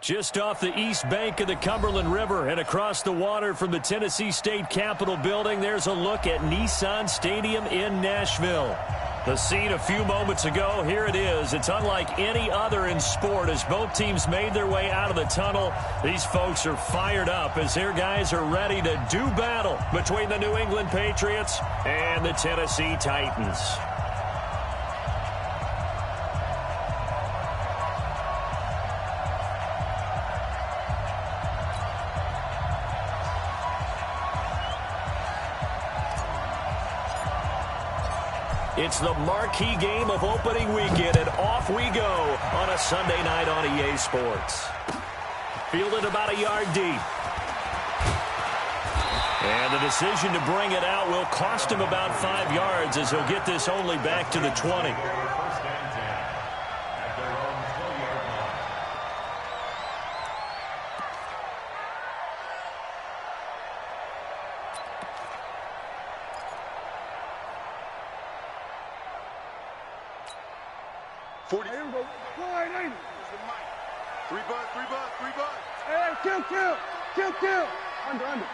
Just off the east bank of the Cumberland River and across the water from the Tennessee State Capitol building, there's a look at Nissan Stadium in Nashville. The scene a few moments ago, here it is. It's unlike any other in sport as both teams made their way out of the tunnel. These folks are fired up as their guys are ready to do battle between the New England Patriots and the Tennessee Titans. It's the marquee game of opening weekend, and off we go on a Sunday night on EA Sports. Fielded about a yard deep. And the decision to bring it out will cost him about 5 yards as he'll get this only back to the 20. Kill. Under.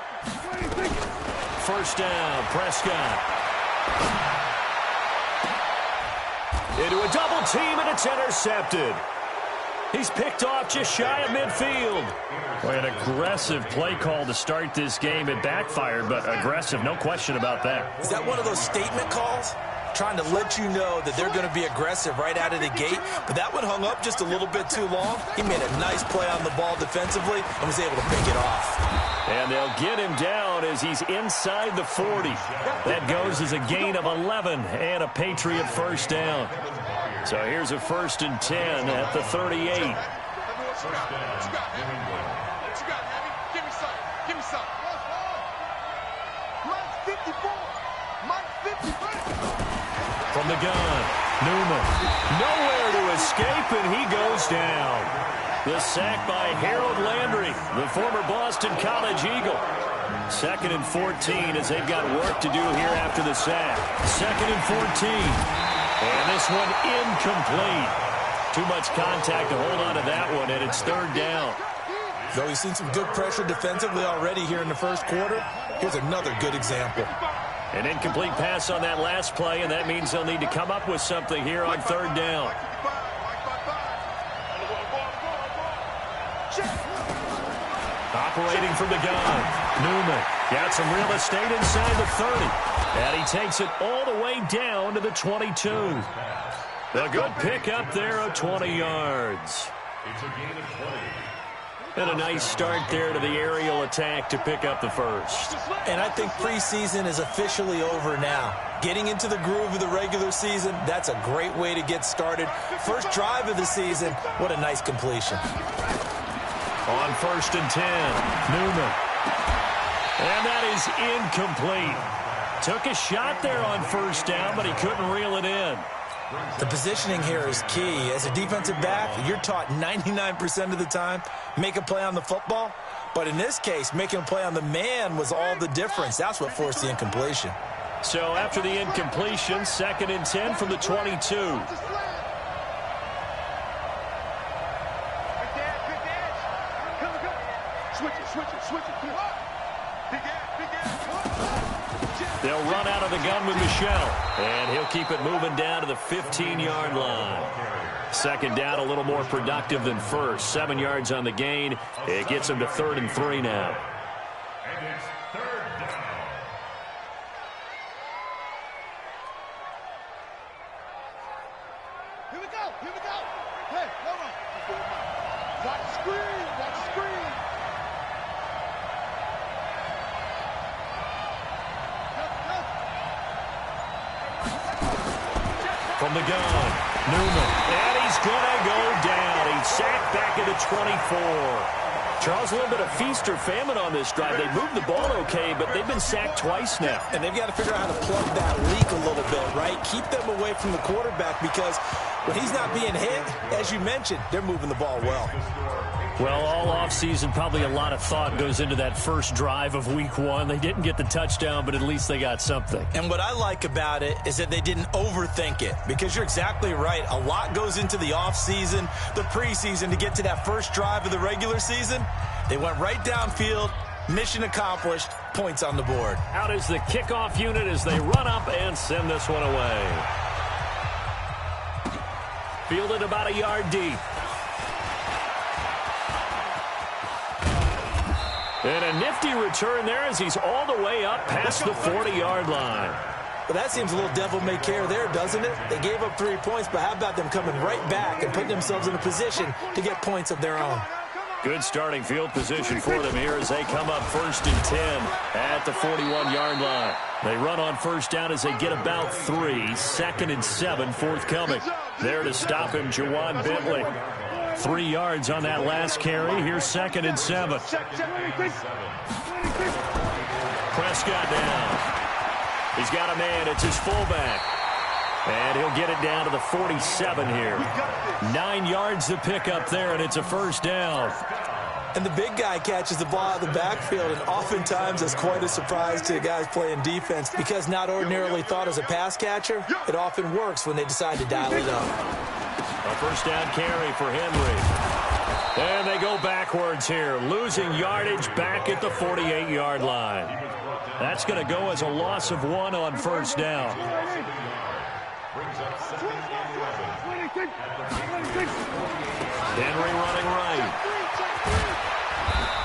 First down, Prescott. Into a double team, and it's intercepted. He's picked off just shy of midfield. Boy, an aggressive play call to start this game. It backfired, but aggressive, no question about that. Is that one of those statement calls? Trying to let you know that they're going to be aggressive right out of the gate, but that one hung up just a little bit too long. He made a nice play on the ball defensively and was able to pick it off. And they'll get him down as he's inside the 40. That goes as a gain of 11 and a Patriot first down. So here's a 1st and 10 at the 38. From the gun, Newman. Nowhere to escape, and he goes down. The sack by Harold Landry, the former Boston College Eagle. 2nd and 14 as they've got work to do here after the sack. 2nd and 14. And this one incomplete. Too much contact to hold on to that one, and it's 3rd down. Though we've seen some good pressure defensively already here in the first quarter, here's another good example. An incomplete pass on that last play, and that means they'll need to come up with something here on 3rd down. Operating from the gun, Newman got some real estate inside the 30, and he takes it all the way down to the 22. A good pick up there of 20 yards. It's a gain of 20. And a nice start there to the aerial attack to pick up the first. And I think preseason is officially over now. Getting into the groove of the regular season, that's a great way to get started. First drive of the season, what a nice completion. On 1st and 10, Newman. And that is incomplete. Took a shot there on 1st down, but he couldn't reel it in. The positioning here is key. As a defensive back, you're taught 99% of the time, make a play on the football. But in this case, making a play on the man was all the difference. That's what forced the incompletion. So after the incompletion, 2nd and 10 from the 22. They'll run out of the gun with Michelle, and he'll keep it moving down to the 15-yard line. 2nd down, a little more productive than first. 7 yards on the gain. It gets him to 3rd and 3 now. And it's 3rd down. Here we go. Hey, hold on. Watch the screen. From the gun, Newman. And he's going to go down. He's sacked back at the 24. Charles, a little bit of feast or famine on this drive. They moved the ball okay, but they've been sacked twice now. And they've got to figure out how to plug that leak a little bit, right? Keep them away from the quarterback because when he's not being hit, as you mentioned, they're moving the ball well. Well, all offseason, probably a lot of thought goes into that first drive of week one. They didn't get the touchdown, but at least they got something. And what I like about it is that they didn't overthink it, because you're exactly right. A lot goes into the offseason, the preseason, to get to that first drive of the regular season. They went right downfield, mission accomplished, points on the board. Out is the kickoff unit as they run up and send this one away. Fielded about a yard deep. And a nifty return there as he's all the way up past the 40-yard line. Well, that seems a little devil-may-care there, doesn't it? They gave up 3 points, but how about them coming right back and putting themselves in a position to get points of their own? Good starting field position for them here as they come up 1st and 10 at the 41-yard line. They run on first down as they get about 3. 2nd and 7 forthcoming. There to stop him, Jawan Bentley. 3 yards on that last carry. Here's 2nd and 7. Prescott down. He's got a man. It's his fullback. And he'll get it down to the 47 here. 9 yards to pick up there, and it's a first down. And the big guy catches the ball out of the backfield, and oftentimes it's quite a surprise to the guys playing defense, because not ordinarily thought as a pass catcher, it often works when they decide to dial it up. A first down carry for Henry. And they go backwards here, losing yardage back at the 48-yard line. That's going to go as a loss of 1 on first down. Henry running right.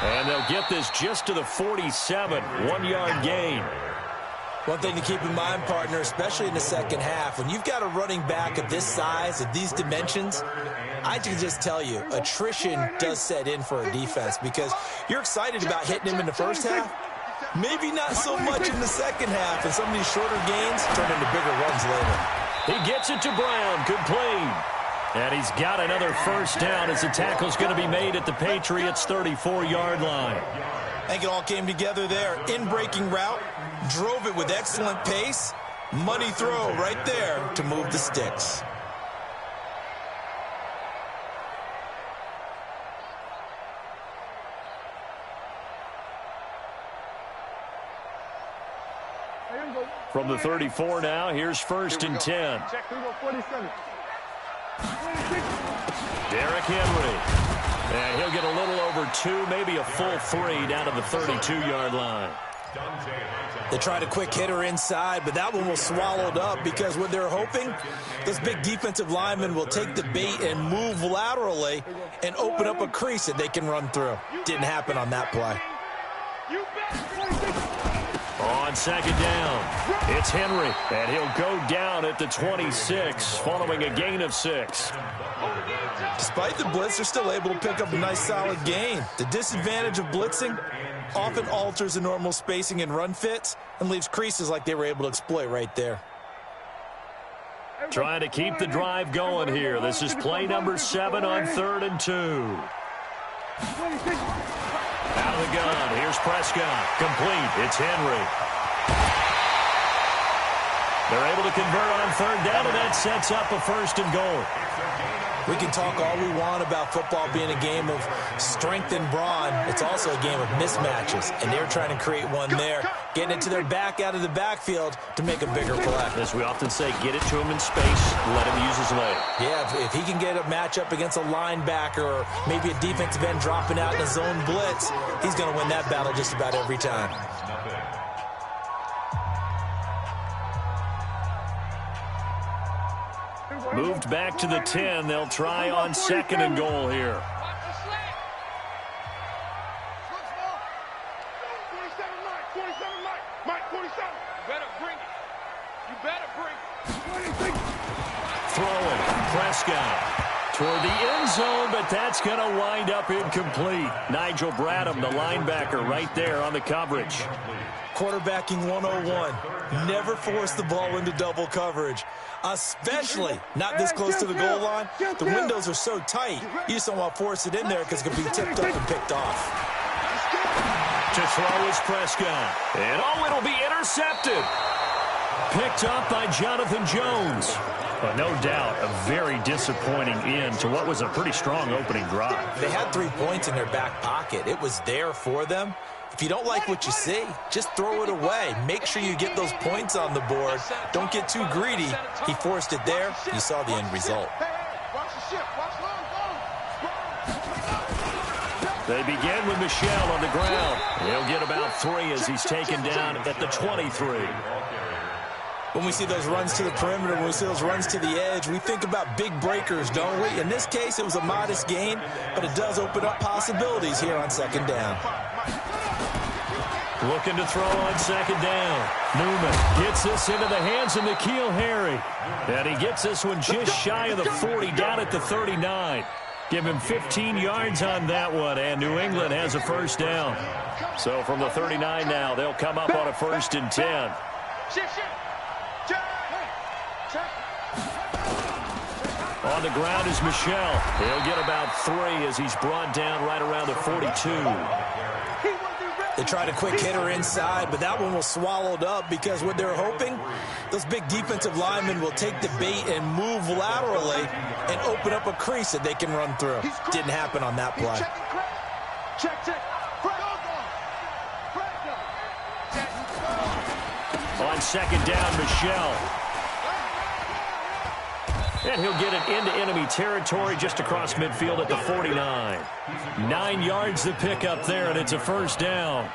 And they'll get this just to the 47. 1-yard gain. One thing to keep in mind, partner, especially in the second half, when you've got a running back of this size, of these dimensions, I can just tell you, attrition does set in for a defense, because you're excited about hitting him in the first half. Maybe not so much in the second half, and some of these shorter gains turn into bigger runs later. He gets it to Brown, complete. And he's got another first down as the tackle's going to be made at the Patriots' 34-yard line. I think it all came together there. In-breaking route, drove it with excellent pace. Money throw right there to move the sticks. From the 34 now, here's 1st and 10. Derrick Henry. And he'll get a little over 2, maybe a full 3 down to the 32-yard line. They tried a quick hitter inside, but that one was swallowed up, because what they're hoping, those big defensive linemen will take the bait and move laterally and open up a crease that they can run through. Didn't happen on that play. On second down, it's Henry, and he'll go down at the 26 following a gain of 6. Despite the blitz, they're still able to pick up a nice solid gain. The disadvantage of blitzing often alters the normal spacing and run fits and leaves creases like they were able to exploit right there. Trying to keep the drive going here. This is play number 7 on 3rd and 2. Out of the gun, here's Prescott. Complete, it's Henry. They're able to convert on 3rd down, and that sets up a 1st and goal. We can talk all we want about football being a game of strength and brawn. It's also a game of mismatches, and they're trying to create one there, getting it to their back out of the backfield to make a bigger play. As we often say, get it to him in space, let him use his leg. Yeah, if he can get a matchup against a linebacker or maybe a defensive end dropping out in a zone blitz, he's going to win that battle just about every time. Moved back to the 10. They'll try on 2nd and goal here. Throwing, Prescott toward the end zone, but that's going to wind up incomplete. Nigel Bradham, the linebacker, right there on the coverage. Quarterbacking 101. Never force the ball into double coverage, especially not this close to the goal line. The windows are so tight, you just don't want to force it in there because it can be tipped up and picked off. To throw is Prescott. And it'll be intercepted. Picked up by Jonathan Jones. But no doubt, a very disappointing end to what was a pretty strong opening drive. They had 3 points in their back pocket. It was there for them. If you don't like what you see, just throw it away. Make sure you get those points on the board. Don't get too greedy. He forced it there. You saw the end result. They begin with Michel on the ground. He'll get about 3 as he's taken down at the 23. When we see those runs to the perimeter, when we see those runs to the edge, we think about big breakers, don't we? In this case, it was a modest gain, but it does open up possibilities here on second down. Looking to throw on second down. Newman gets this into the hands of N'Keal Harry. And he gets this one just shy of the 40, down at the 39. Give him 15 yards on that one, and New England has a first down. So from the 39 now, they'll come up on a 1st and 10. On the ground is Michel. He'll get about 3 as he's brought down right around the 42. They tried a quick hitter inside, but that one was swallowed up because what they're hoping, those big defensive linemen will take the bait and move laterally and open up a crease that they can run through. Didn't happen on that play. On second down, Michel. And he'll get it into enemy territory just across midfield at the 49. 9 yards to pick up there, and it's a first down.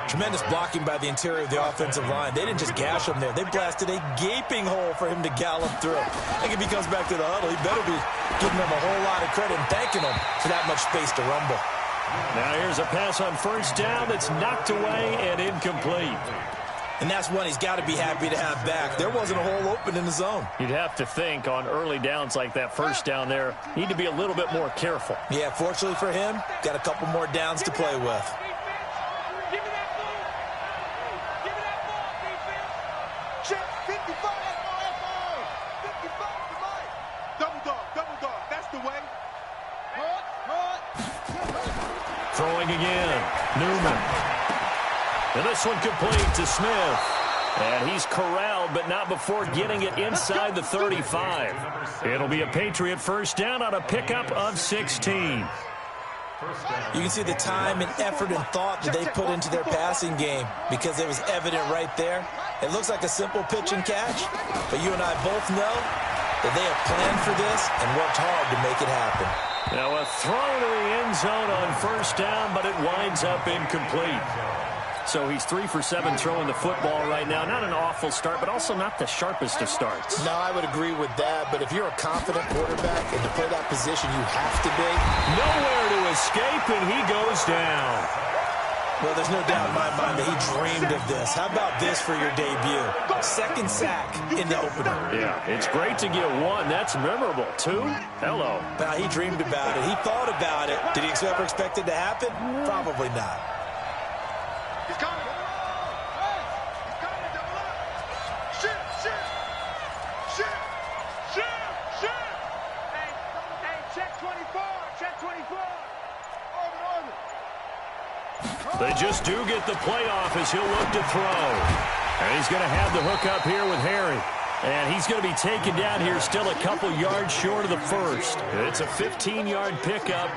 Tremendous blocking by the interior of the offensive line. They didn't just gash him there. They blasted a gaping hole for him to gallop through. I think if he comes back to the huddle, he better be giving them a whole lot of credit and thanking them for that much space to rumble. Now here's a pass on first down that's knocked away and incomplete. And that's one he's got to be happy to have back. There wasn't a hole open in the zone. You'd have to think on early downs like that first down there, need to be a little bit more careful. Yeah, fortunately for him, got a couple more downs to play with. Throwing again, Newman. And this one complete to Smith. And he's corralled, but not before getting it inside the 35. It'll be a Patriot first down on a pickup of 16. You can see the time and effort and thought that they put into their passing game because it was evident right there. It looks like a simple pitch and catch, but you and I both know that they have planned for this and worked hard to make it happen. Now a throw to the end zone on first down, but it winds up incomplete. So he's 3 for 7 throwing the football right now. Not an awful start, but also not the sharpest of starts. No, I would agree with that. But if you're a confident quarterback and to play that position, you have to be. Nowhere to escape, and he goes down. Well, there's no doubt in my mind that he dreamed of this. How about this for your debut? Second sack in the opener. Yeah, it's great to get 1. That's memorable. 2? Hello. Now, he dreamed about it. He thought about it. Did he ever expect it to happen? Probably not. He's coming. Hey, he's coming. Double up. Shoot. Hey, check 24. Check 24. Over. They just do get the playoff as he'll look to throw. And he's going to have the hook up here with Harry. And he's going to be taken down here still a couple yards short of the first. It's a 15-yard pickup,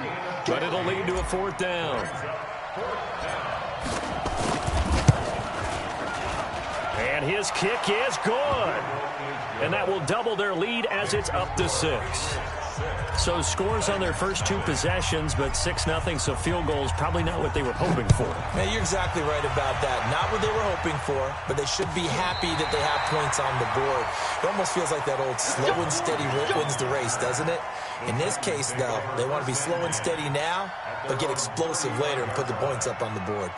but it'll lead to a 4th down. And his kick is good. And that will double their lead as it's up to 6. So scores on their first 2 possessions, but 6-0, so field goals probably not what they were hoping for. Man, you're exactly right about that. Not what they were hoping for, but they should be happy that they have points on the board. It almost feels like that old slow and steady wins the race, doesn't it? In this case, though, they want to be slow and steady now, but get explosive later and put the points up on the board.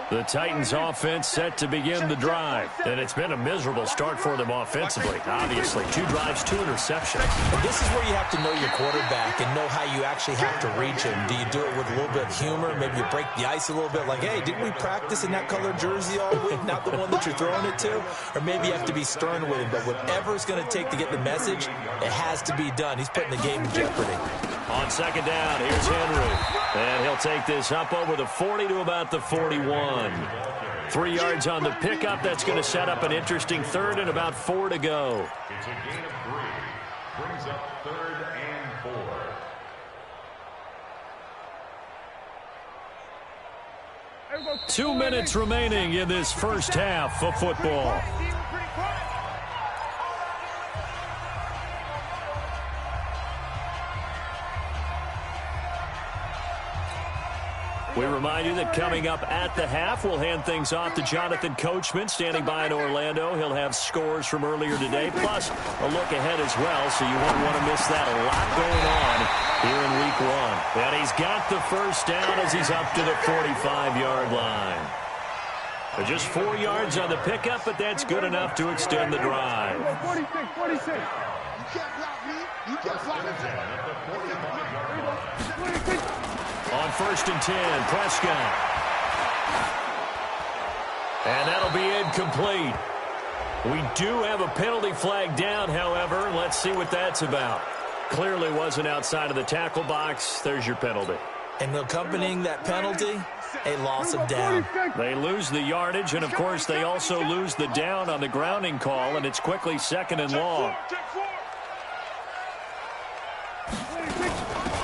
The Titans offense set to begin the drive. And it's been a miserable start for them offensively. Obviously, 2 drives, 2 interceptions. And this is where you have to know your quarterback and know how you actually have to reach him. Do you do it with a little bit of humor? Maybe you break the ice a little bit like, hey, didn't we practice in that colored jersey all week? Not the one that you're throwing it to? Or maybe you have to be stern with him. But whatever it's going to take to get the message, it has to be done. He's putting the game in jeopardy. On second down, here's Henry. And he'll take this up over the 40 to about the 41. 3 yards on the pickup. That's going to set up an interesting third and about 4 to go. It's a gain of 3. Brings up 3rd and 4. 2 minutes remaining in this first half of football. We remind you that coming up at the half, we'll hand things off to Jonathan Coachman, standing by in Orlando. He'll have scores from earlier today, plus a look ahead as well, so you won't want to miss that. A lot going on here in Week 1. And he's got the first down as he's up to the 45-yard line. Just 4 yards on the pickup, but that's good enough to extend the drive. 46. You can't block me. You can't block me. On 1st and 10, Prescott. And that'll be incomplete. We do have a penalty flag down, however. Let's see what that's about. Clearly wasn't outside of the tackle box. There's your penalty. And accompanying that penalty, a loss of down. They lose the yardage, and, of course, they also lose the down on the grounding call, and it's quickly 2nd and long.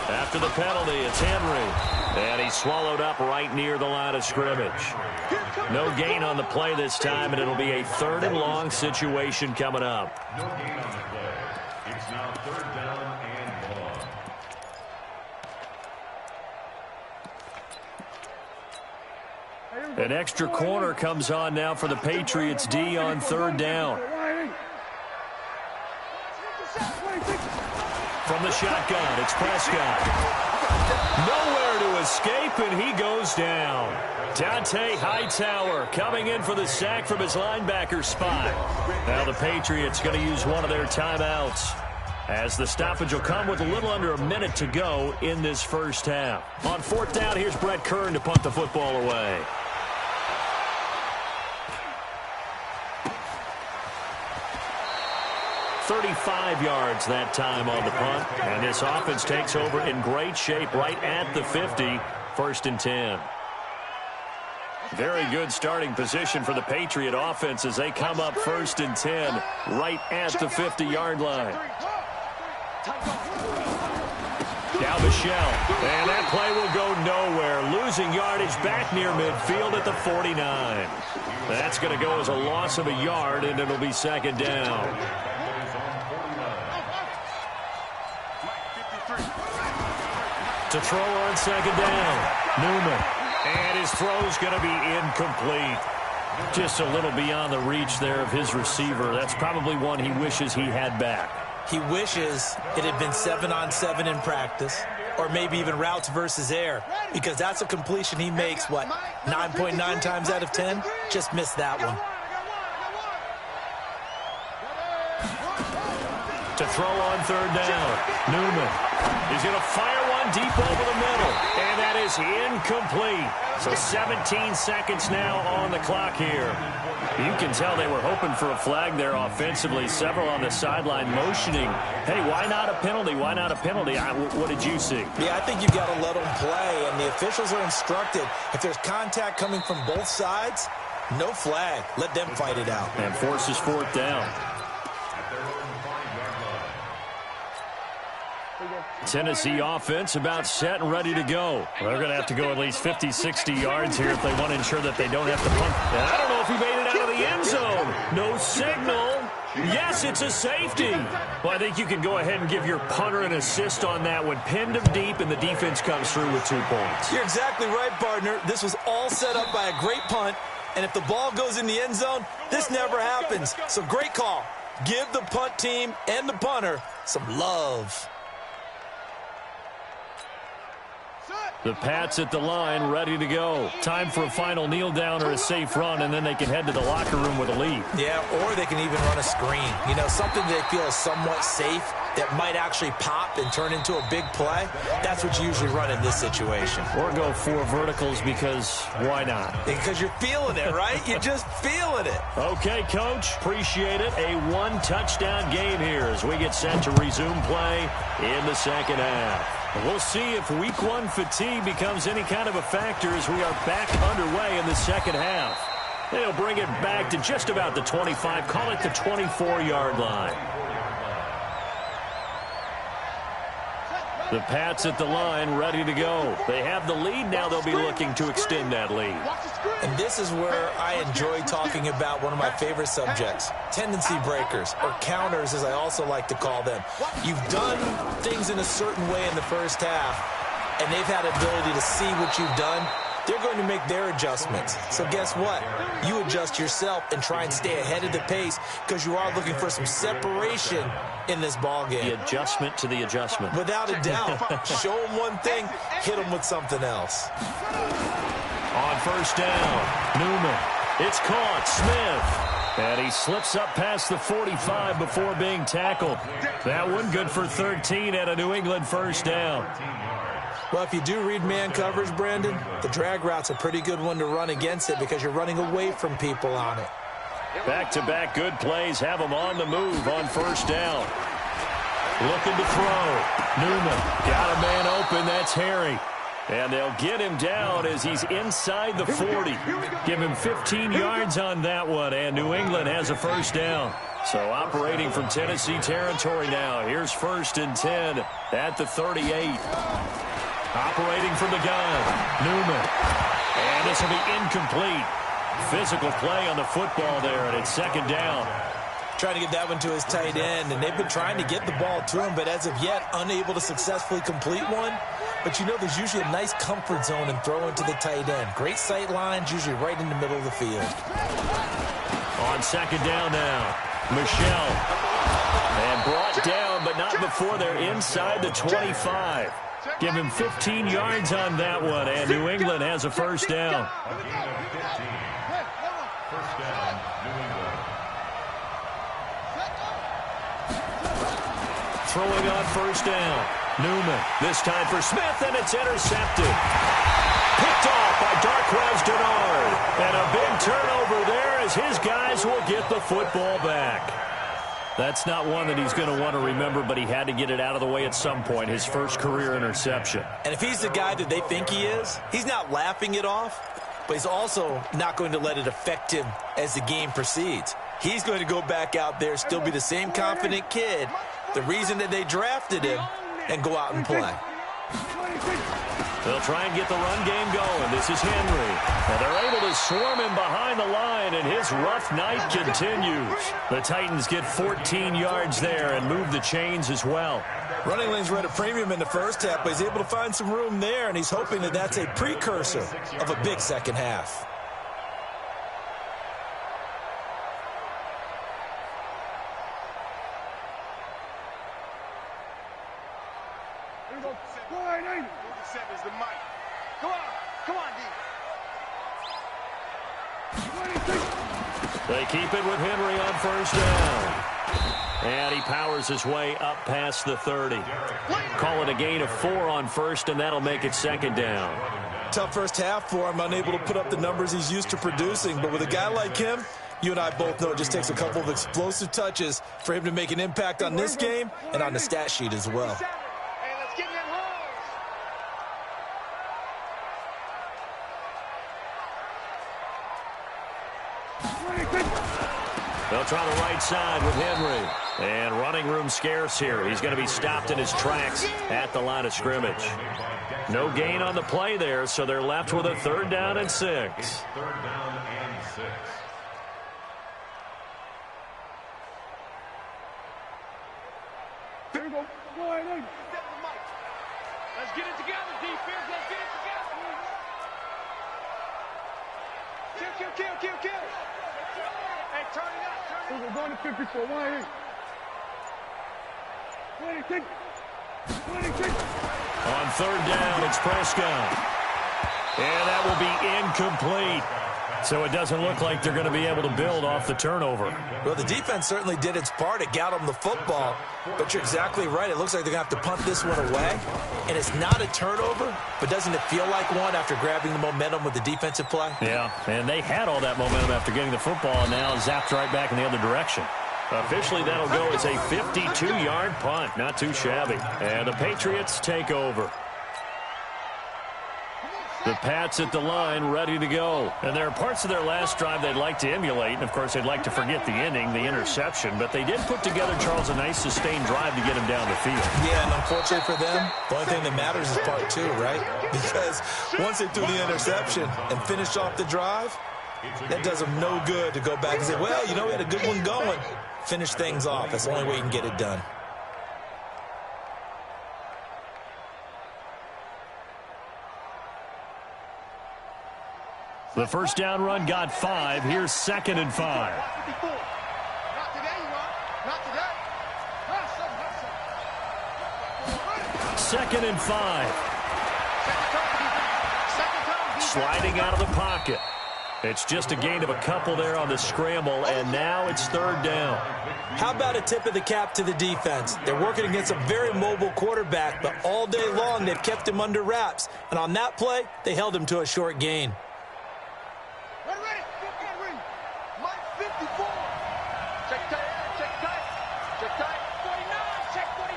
After the penalty, it's Henry. And he's swallowed up right near the line of scrimmage. No gain on the play this time, and it'll be a 3rd and long situation coming up. No gain on the play. It's now 3rd down and long. An extra corner comes on now for the Patriots D on 3rd down. From the shotgun, it's Prescott. Nowhere to escape, and he goes down. Dante Hightower coming in for the sack from his linebacker spot. Now the Patriots going to use one of their timeouts, as the stoppage will come with a little under a minute to go in this first half. On 4th down, here's Brett Kern to punt the football away. $35 yards that time on the punt, and this offense takes over in great shape right at the 50, 1st and 10. Very good starting position for the Patriot offense as they come up 1st and 10 right at the 50-yard line. Now Michelle, and that play will go nowhere, losing yardage back near midfield at the 49. That's going to go as a loss of a yard, and it'll be 2nd down. To throw on 2nd down, Newman. And his throw's going to be incomplete. Just a little beyond the reach there of his receiver. That's probably one he wishes he had back. He wishes it had been 7-on-7 in practice, or maybe even routes versus air, because that's a completion he makes, 9.9 times out of 10? Just missed that one. To throw on 3rd down, Newman. He's going to fire one deep over the middle, and that is incomplete. So 17 seconds now on the clock here. You can tell they were hoping for a flag there offensively. Several on the sideline motioning, hey, why not a penalty? Why not a penalty? What did you see? Yeah, I think you've got to let them play, and the officials are instructed. If there's contact coming from both sides, no flag. Let them fight it out. And forces 4th down. Tennessee offense about set and ready to go. They're going to have to go at least 50, 60 yards here if they want to ensure that they don't have to punt. And I don't know if he made it out of the end zone. No signal. Yes, it's a safety. Well, I think you can go ahead and give your punter an assist on that one. Pinned him deep, and the defense comes through with 2 points. You're exactly right, partner. This was all set up by a great punt, and if the ball goes in the end zone, this never happens. So great call. Give the punt team and the punter some love. The Pats at the line, ready to go. Time for a final kneel down or a safe run, and then they can head to the locker room with a lead. Yeah, or they can even run a screen. You know, something they feel is somewhat safe that might actually pop and turn into a big play. That's what you usually run in this situation. Or go 4 verticals because why not? Because you're feeling it, right? You're just feeling it. Okay, Coach. Appreciate it. A 1-touchdown game here as we get set to resume play in the second half. We'll see if Week 1 fatigue becomes any kind of a factor as we are back underway in the second half. They'll bring it back to just about the 25, call it the 24-yard line. The Pats at the line, ready to go. They have the lead. Now they'll be looking to extend that lead. And this is where I enjoy talking about one of my favorite subjects, tendency breakers, or counters as I also like to call them. You've done things in a certain way in the first half, and they've had ability to see what you've done. They're going to make their adjustments. So guess what? You adjust yourself and try and stay ahead of the pace because you are looking for some separation in this ball game. The adjustment to the adjustment. Without a doubt. Show them one thing, hit them with something else. On first down, Newman. It's caught. Smith. And he slips up past the 45 before being tackled. That one good for 13 at a New England first down. Well, if you do read man coverage, Brandon, the drag route's a pretty good one to run against it because you're running away from people on it. Back-to-back good plays have them on the move on first down. Looking to throw. Newman got a man open. That's Harry. And they'll get him down as he's inside the 40. Give him 15 yards on that one, and New England has a first down. So operating from Tennessee territory now. Here's first and 10 at the 38. Operating from the gun, Newman. And this will be incomplete. Physical play on the football there, and it's second down. Trying to get that one to his tight end, and they've been trying to get the ball to him, but as of yet, unable to successfully complete one. But you know there's usually a nice comfort zone in throwing to the tight end. Great sight lines, usually right in the middle of the field. On second down now, Michelle. And brought down, but not before they're inside the 25. Give him 15 yards on that one, and New England has a first down. First down, New England. Throwing on first down, Newman. This time for Smith, and it's intercepted. Picked off by Darquez Denard. And a big turnover there as his guys will get the football back. That's not one that he's going to want to remember, but he had to get it out of the way at some point, his first career interception. And if he's the guy that they think he is, he's not laughing it off, but he's also not going to let it affect him as the game proceeds. He's going to go back out there, still be the same confident kid, the reason that they drafted him, and go out and play. They'll try and get the run game going. This is Henry. And they're able to swarm him behind the line, and his rough night continues. The Titans get 14 yards there and move the chains as well. Running lanes were at a premium in the first half, but he's able to find some room there, and he's hoping that that's a precursor of a big second half. Is the mic. Come on, D. They keep it with Henry on first down. And he powers his way up past the 30. Call it a gain of 4 on first, and that'll make it second down. Tough first half for him, unable to put up the numbers he's used to producing. But with a guy like him, you and I both know it just takes a couple of explosive touches for him to make an impact on this game and on the stat sheet as well. They'll try the right side with Henry. And running room scarce here. He's going to be stopped in his tracks at the line of scrimmage. No gain on the play there, so they're left with a third down and 6. Third down and 6. Here we go. Let's get it together, defense. Let's get it together. Kill. Hey, turn it up. We're going to 54. 26. On third down, it's Prescott. And that will be incomplete. So it doesn't look like they're going to be able to build off the turnover. Well, the defense certainly did its part. It got them the football. But you're exactly right. It looks like they're going to have to punt this one away. And it's not a turnover, but doesn't it feel like one after grabbing the momentum with the defensive play? Yeah, and they had all that momentum after getting the football, and now zapped right back in the other direction. Officially, that'll go as a 52-yard punt. Not too shabby. And the Patriots take over. The Pats at the line, ready to go. And there are parts of their last drive they'd like to emulate. And, of course, they'd like to forget the inning, the interception. But they did put together, Charles, a nice sustained drive to get him down the field. Yeah, and unfortunately for them, the only thing that matters is part two, right? Because once they threw the interception and finished off the drive, that does them no good to go back and say, well, you know, we had a good one going. Finish things off. That's the only way you can get it done. The first down run got 5. Here's 2nd and 5. Not today, you are. Not today. 2nd and 5. Sliding out of the pocket. It's just a gain of a couple there on the scramble, and now it's 3rd down. How about a tip of the cap to the defense? They're working against a very mobile quarterback, but all day long they've kept him under wraps. And on that play, they held him to a short gain. Ready. Mike 54. Check tight. Check tight. 49. Check 49.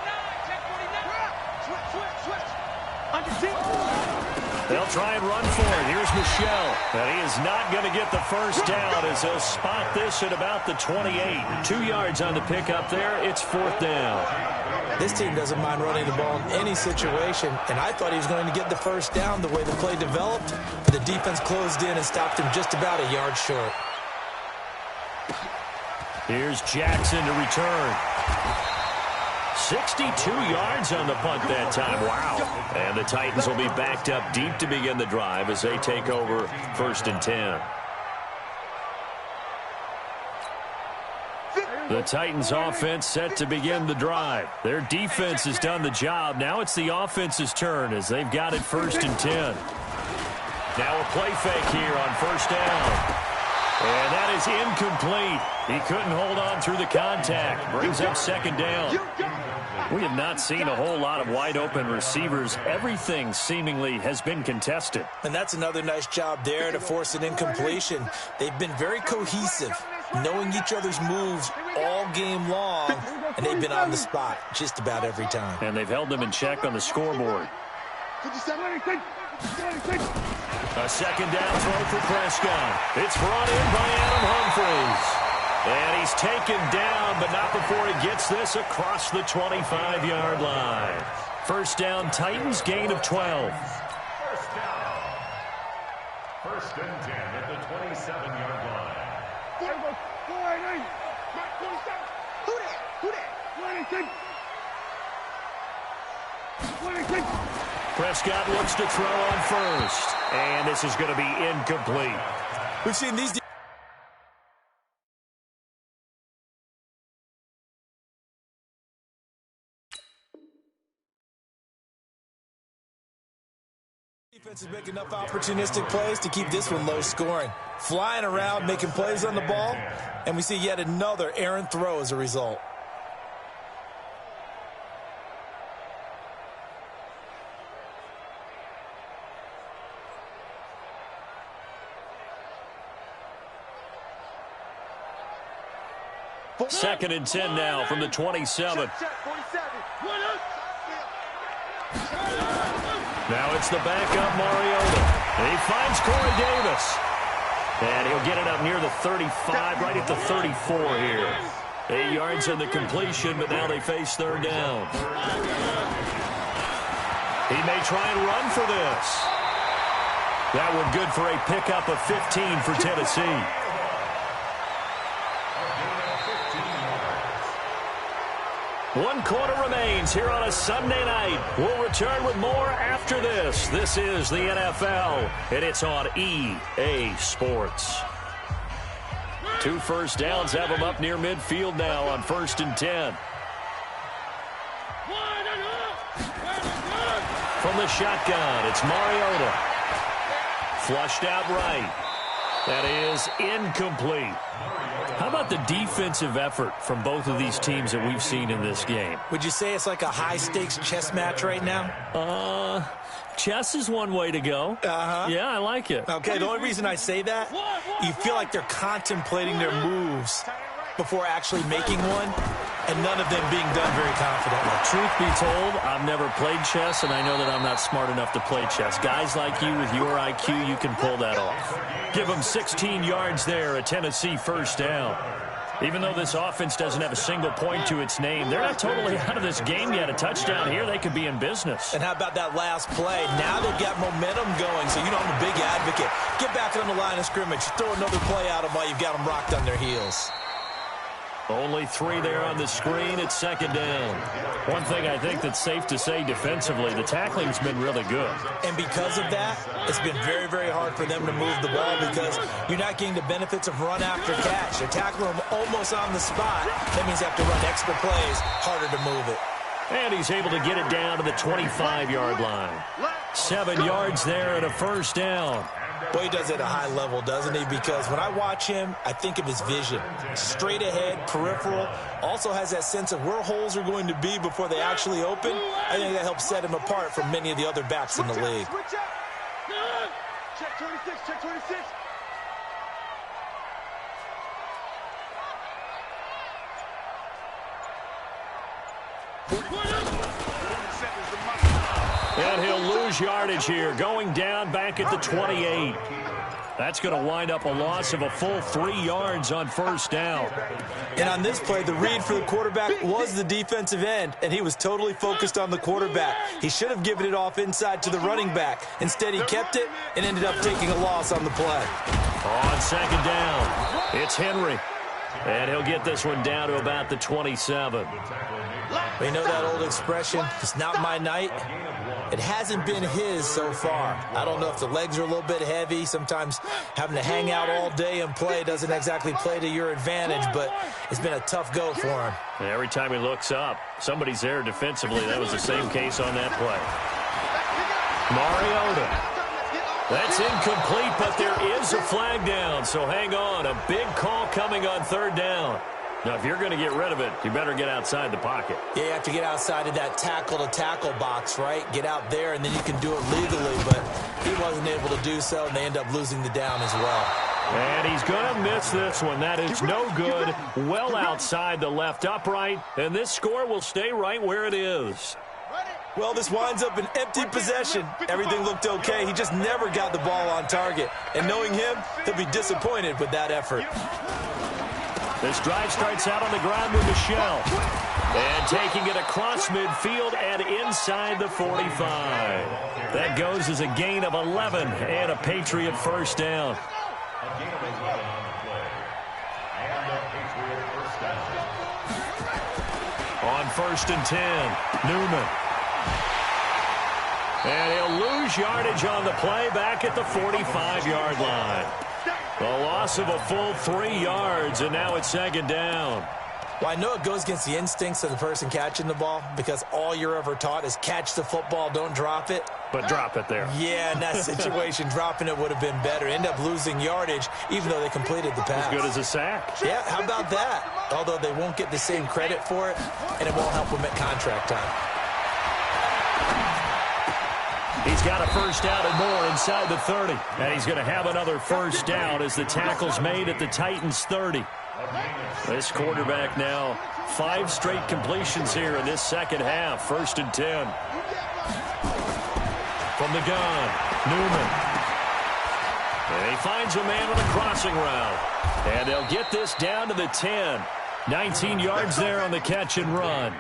Switch. Under deep. They'll try and run for it. Here's Michelle. And he is not going to get the first down as they'll spot this at about the 28. 2 yards on the pickup there. It's 4th down. This team doesn't mind running the ball in any situation, and I thought he was going to get the first down the way the play developed, but the defense closed in and stopped him just about a yard short. Here's Jackson to return. 62 yards on the punt that time. Wow. And the Titans will be backed up deep to begin the drive as they take over 1st and 10. The Titans offense set to begin the drive. Their defense has done the job. Now it's the offense's turn as they've got it 1st and 10. Now a play fake here on 1st down. And that is incomplete. He couldn't hold on through the contact. Brings up 2nd down. We have not seen a whole lot of wide open receivers. Everything seemingly has been contested. And that's another nice job there to force an incompletion. They've been very cohesive, knowing each other's moves all game long, and they've been on the spot just about every time. And they've held them in check on the scoreboard. A 2nd down throw for Prescott. It's brought in by Adam Humphries. And he's taken down, but not before he gets this across the 25-yard line. 1st down, Titans, gain of 12. 1st down. 1st and 10 at the 27-yard line. Prescott looks to throw on 1st. And this is going to be incomplete. We've seen these defense is making enough opportunistic plays to keep this one low scoring. Flying around, making plays on the ball, and we see yet another errant throw as a result. Second and 10 now from the 27. Now it's the backup Mariota. And he finds Corey Davis. And he'll get it up near the 35, right at the 34 here. 8 yards on the completion, but now they face 3rd down. He may try and run for this. That one good for a pickup of 15 for Tennessee. One quarter remains here on a Sunday night. We'll return with more after this. This is the NFL, and it's on EA Sports. 2 first downs have them up near midfield now on 1st and 10. From the shotgun, it's Mariota. Flushed out right. That is incomplete. How about the defensive effort from both of these teams that we've seen in this game? Would you say it's like a high-stakes chess match right now? Chess is one way to go. Yeah, I like it. Okay, the only reason I say that, you feel like they're contemplating their moves before actually making one. and none of them being done very confidently. Truth be told, I've never played chess, and I know that I'm not smart enough to play chess. Guys like you with your IQ, you can pull that off. Give them 16 yards there, a Tennessee first down. Even though this offense doesn't have a single point to its name, they're not totally out of this game yet. A touchdown here, they could be in business. And how about that last play? Now they've got momentum going, so you know I'm a big advocate. Get back on the line of scrimmage. Throw another play out of while you've got them rocked on their heels. Only 3 there on the screen. It's second down. One thing I think that's safe to say defensively, the tackling's been really good. And because of that, it's been very, very hard for them to move the ball because you're not getting the benefits of run after catch. They're tackling them almost on the spot. That means they have to run extra plays, harder to move it. And he's able to get it down to the 25-yard line. 7 yards there and a first down. Boy, he does it at a high level, doesn't he? Because when I watch him, I think of his vision. Straight ahead, peripheral. Also has that sense of where holes are going to be before they actually open. I think that helps set him apart from many of the other backs in the league. Check 26, check 26. And he'll lose yardage here, going down back at the 28. That's going to wind up a loss of a full 3 yards on first down. And on this play, the read for the quarterback was the defensive end, and he was totally focused on the quarterback. He should have given it off inside to the running back. Instead, he kept it and ended up taking a loss on the play. On second down, it's Henry. And he'll get this one down to about the 27. We know that old expression, it's not my night. It hasn't been his so far. I don't know if the legs are a little bit heavy. Sometimes having to hang out all day and play doesn't exactly play to your advantage, but it's been a tough go for him. And every time he looks up, somebody's there defensively. That was the same case on that play. Mariota. That's incomplete, but there is a flag down, so hang on. A big call coming on third down. Now, if you're going to get rid of it, you better get outside the pocket. Yeah, you have to get outside of that tackle-to-tackle box, right? Get out there, and then you can do it legally, but he wasn't able to do so, and they end up losing the down as well. And he's going to miss this one. That is no good. Well outside the left upright, and this score will stay right where it is. Well, this winds up an empty possession. Everything looked okay. He just never got the ball on target. And knowing him, he'll be disappointed with that effort. This drive starts out on the ground with Michel. And taking it across midfield and inside the 45. That goes as a gain of 11 and a Patriot first down. On 1st and 10, Newman. And he'll lose yardage on the play back at the 45-yard line. A loss of a full 3 yards, and now it's second down. Well, I know it goes against the instincts of the person catching the ball because all you're ever taught is catch the football, don't drop it. But drop it there. Yeah, in that situation, dropping it would have been better. End up losing yardage, even though they completed the pass. As good as a sack. Yeah, how about that? Although they won't get the same credit for it, and it won't help them at contract time. He's got a first down and more inside the 30. And he's going to have another first down as the tackle's made at the Titans' 30. This quarterback now 5 straight completions here in this second half. 1st and 10. From the gun, Newman. And he finds a man on a crossing route. And they'll get this down to the 10. 19 yards there on the catch and run.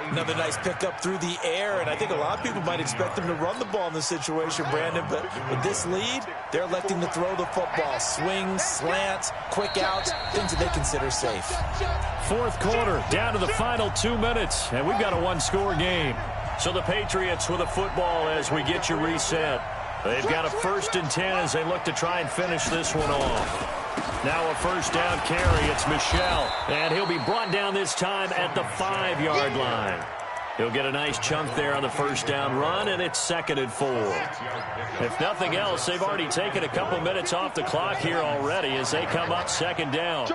Another nice pickup through the air, and I think a lot of people might expect them to run the ball in this situation, Brandon, but with this lead, they're electing to throw the football. Swings, slants, quick outs, things that they consider safe. 4th quarter, down to the final 2 minutes, and we've got a 1-score game. So the Patriots with a football as we get you reset. They've got a 1st and 10 as they look to try and finish this one off. Now a first down carry. It's Michel. And he'll be brought down this time at the 5-yard line. He'll get a nice chunk there on the first down run, and it's 2nd and 4. If nothing else, they've already taken a couple minutes off the clock here already as they come up 2nd down.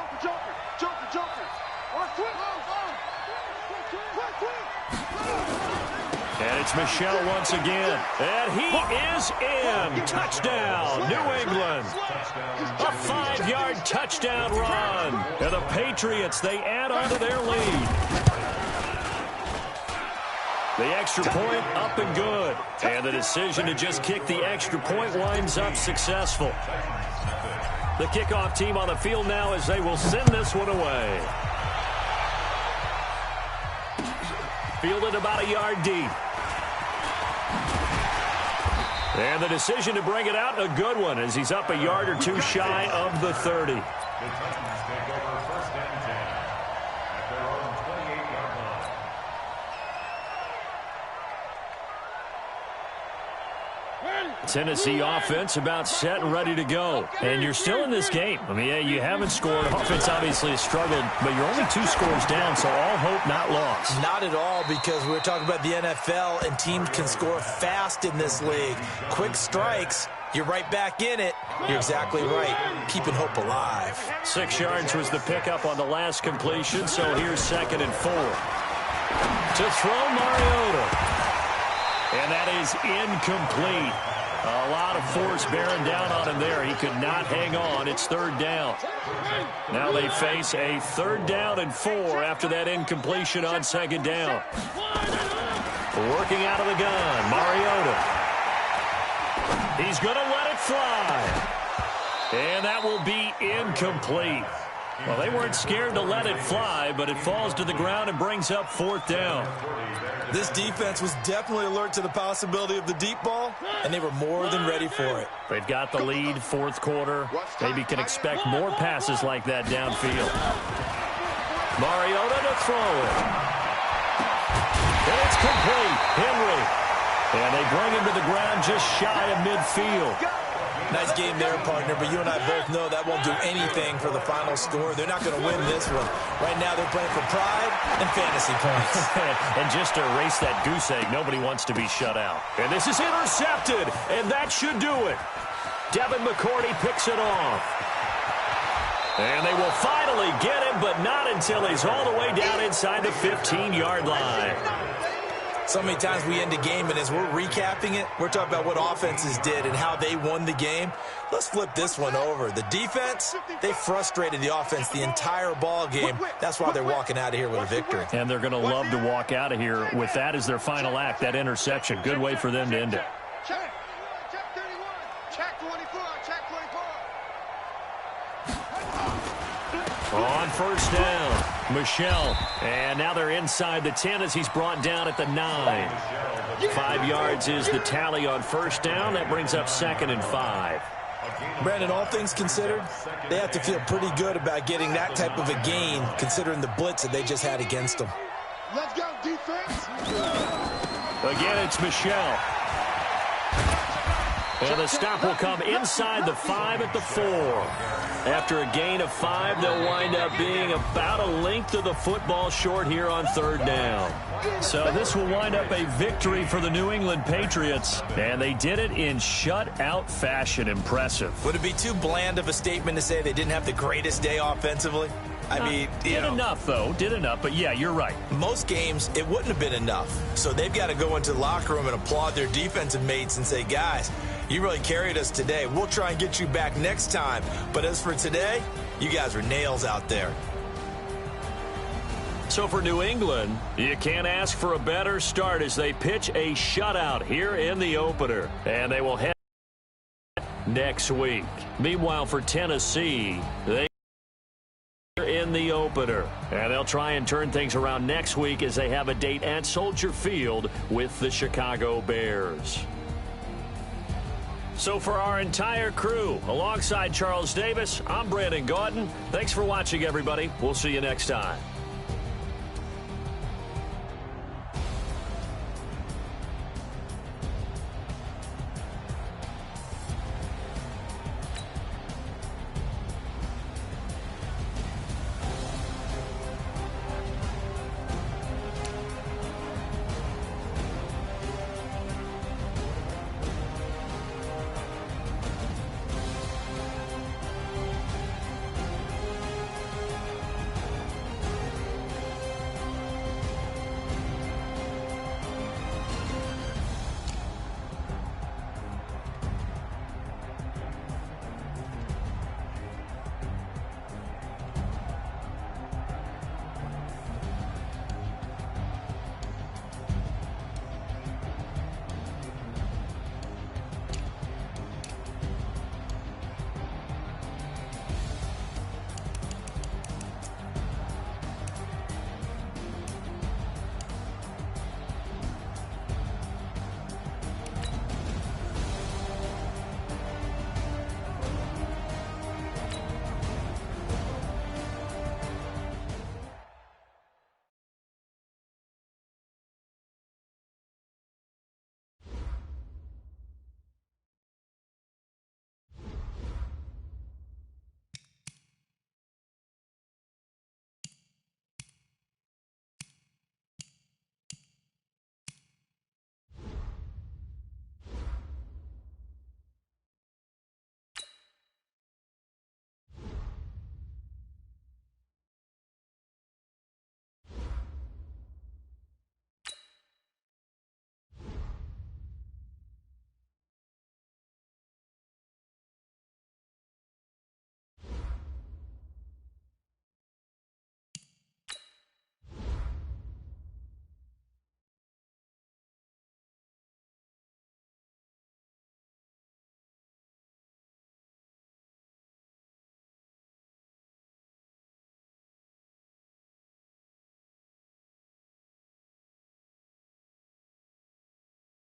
And it's Michel once again. And he is in. Touchdown, New England. A 5-yard touchdown run. And the Patriots, they add on to their lead. The extra point up and good. And the decision to just kick the extra point winds up successful. The kickoff team on the field now as they will send this one away. Fielded about a yard deep. And the decision to bring it out, a good one, as he's up a yard or two shy of the 30. The Titans take over first and 10 at their own 28-yard line. Tennessee offense about set and ready to go. And you're still in this game. I mean, yeah, you haven't scored. Offense obviously has struggled, but you're only 2 scores down, so all hope not lost. Not at all, because we're talking about the NFL, and teams can score fast in this league. Quick strikes, you're right back in it. You're exactly right. Keeping hope alive. 6 yards was the pickup on the last completion, so here's 2nd and 4. To throw Mariota. And that is incomplete. A lot of force bearing down on him there. He could not hang on. It's 3rd down. Now they face a 3rd down and 4 after that incompletion on 2nd down. Working out of the gun, Mariota. He's going to let it fly. And that will be incomplete. Well, they weren't scared to let it fly, but it falls to the ground and brings up 4th down. This defense was definitely alert to the possibility of the deep ball, and they were more than ready for it. They've got the lead, 4th quarter. Maybe can expect more passes like that downfield. Mariota to throw it. And it's complete. Henry. And they bring him to the ground just shy of midfield. Nice game there, partner, but you and I both know that won't do anything for the final score. They're not going to win this one. Right now they're playing for pride and fantasy points. And just to erase that goose egg, nobody wants to be shut out. And this is intercepted, and that should do it. Devin McCourty picks it off. And they will finally get him, but not until he's all the way down inside the 15-yard line. So many times we end a game, and as we're recapping it, we're talking about what offenses did and how they won the game. Let's flip this one over. The defense, they frustrated the offense the entire ball game. That's why they're walking out of here with a victory. And they're going to love to walk out of here with that as their final act, that interception. Good way for them to end it. Check 31. Check 24. Check 24. On 1st down, Michelle. And now they're inside the 10 as he's brought down at the 9. 5 yards is the tally on 1st down. That brings up 2nd and 5. Brandon, all things considered, they have to feel pretty good about getting that type of a gain, considering the blitz that they just had against them. Let's go, defense. Again, it's Michelle. And the stop will come inside the 5 at the 4. After a gain of 5, they'll wind up being about a length of the football short here on 3rd down. So this will wind up a victory for the New England Patriots. And they did it in shutout fashion. Impressive. Would it be too bland of a statement to say they didn't have the greatest day offensively? I mean, did enough, though. Did enough. But, yeah, you're right. Most games, it wouldn't have been enough. So they've got to go into the locker room and applaud their defensive mates and say, guys, you really carried us today. We'll try and get you back next time. But as for today, you guys are nails out there. So for New England, you can't ask for a better start as they pitch a shutout here in the opener. And they will head next week. Meanwhile, for Tennessee, they in the opener. And they'll try and turn things around next week as they have a date at Soldier Field with the Chicago Bears. So for our entire crew, alongside Charles Davis, I'm Brandon Gaudin. Thanks for watching, everybody. We'll see you next time.